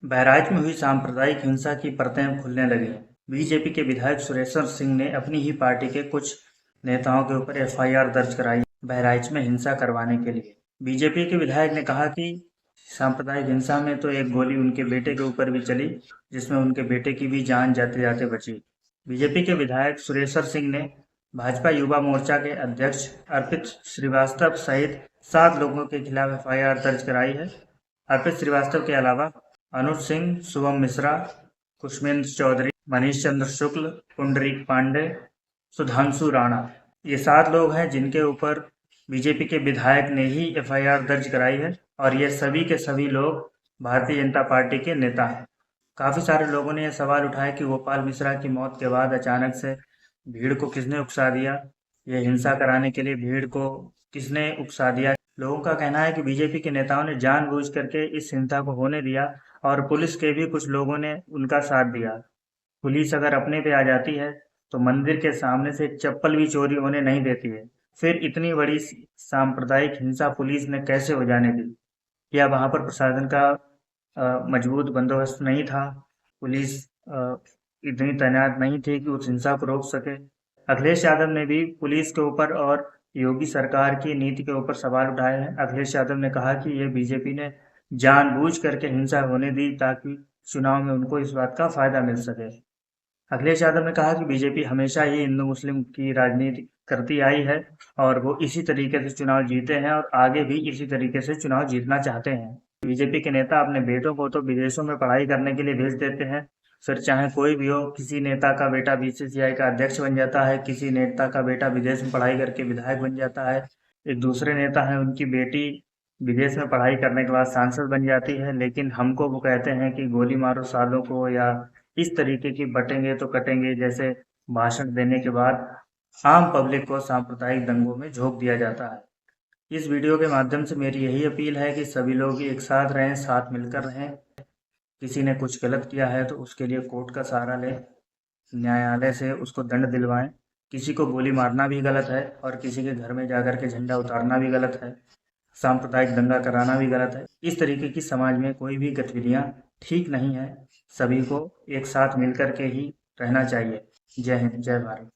बहराइच में हुई सांप्रदायिक हिंसा की परतें खुलने लगी हैं। बीजेपी के विधायक सुरेश्वर सिंह ने अपनी ही पार्टी के कुछ नेताओं के ऊपर एफआईआर दर्ज कराई बहराइच में हिंसा करवाने के लिए। बीजेपी के विधायक ने कहा कि सांप्रदायिक हिंसा में तो एक गोली उनके बेटे के ऊपर भी चली, जिसमें उनके बेटे की भी जान जाते जाते बची। बीजेपी के विधायक सुरेश्वर सिंह ने भाजपा युवा मोर्चा के अध्यक्ष अर्पित श्रीवास्तव सहित 7 लोगों के खिलाफ एफआईआर दर्ज कराई है। अर्पित श्रीवास्तव के अलावा अनुज सिंह, शुभम मिश्रा, कुशमेंद्र चौधरी, मनीष चंद्र शुक्ल, पुंडरीक पांडे, सुधांशु राणा, ये 7 लोग हैं जिनके ऊपर बीजेपी के विधायक ने ही एफआईआर दर्ज कराई है और ये सभी के सभी लोग भारतीय जनता पार्टी के नेता हैं। काफ़ी सारे लोगों ने यह सवाल उठाया कि गोपाल मिश्रा की मौत के बाद अचानक से भीड़ को किसने उकसा दिया, ये हिंसा कराने के लिए भीड़ को किसने उकसा दिया। लोगों का कहना है कि बीजेपी के नेताओं ने जानबूझ करके इस हिंसा को होने दिया और पुलिस के भी कुछ लोगों ने उनका साथ दिया। पुलिस अगर अपने पे आ जाती है तो मंदिर के सामने से चप्पल भी चोरी होने नहीं देती है। फिर इतनी बड़ी सांप्रदायिक हिंसा पुलिस ने कैसे हो जाने दी? या वहां पर प्रशासन का मजबूत बंदोबस्त नहीं था? पुलिस इतनी तैनात नहीं थी कि उस हिंसा को रोक सके? अखिलेश यादव ने भी पुलिस के ऊपर और योगी सरकार की नीति के ऊपर सवाल उठाए हैं। अखिलेश यादव ने कहा कि ये बीजेपी ने जानबूझ करके हिंसा होने दी ताकि चुनाव में उनको इस बात का फायदा मिल सके। अखिलेश यादव ने कहा कि बीजेपी हमेशा ही हिंदू मुस्लिम की राजनीति करती आई है और वो इसी तरीके से चुनाव जीते हैं और आगे भी इसी तरीके से चुनाव जीतना चाहते हैं। बीजेपी के नेता अपने बेटों को तो विदेशों में पढ़ाई करने के लिए भेज देते हैं, फिर चाहे कोई भी हो, किसी नेता का बेटा बीसीसीआई का अध्यक्ष बन जाता है, किसी नेता का बेटा विदेश में पढ़ाई करके विधायक बन जाता है, एक दूसरे नेता है उनकी बेटी विदेश में पढ़ाई करने के बाद सांसद बन जाती है, लेकिन हमको वो कहते हैं कि गोली मारो सालों को या इस तरीके की बटेंगे तो कटेंगे जैसे भाषण देने के बाद आम पब्लिक को सांप्रदायिक दंगों में झोंक दिया जाता है। इस वीडियो के माध्यम से मेरी यही अपील है कि सभी लोग एक साथ रहें, साथ मिलकर रहें। किसी ने कुछ गलत किया है तो उसके लिए कोर्ट का सहारा लें, न्यायालय से उसको दंड दिलवाएं। किसी को गोली मारना भी गलत है और किसी के घर में जाकर के झंडा उतारना भी गलत है, सांप्रदायिक दंगा कराना भी गलत है। इस तरीके की समाज में कोई भी गतिविधियां ठीक नहीं है। सभी को एक साथ मिलकर के ही रहना चाहिए। जय हिंद, जय भारत।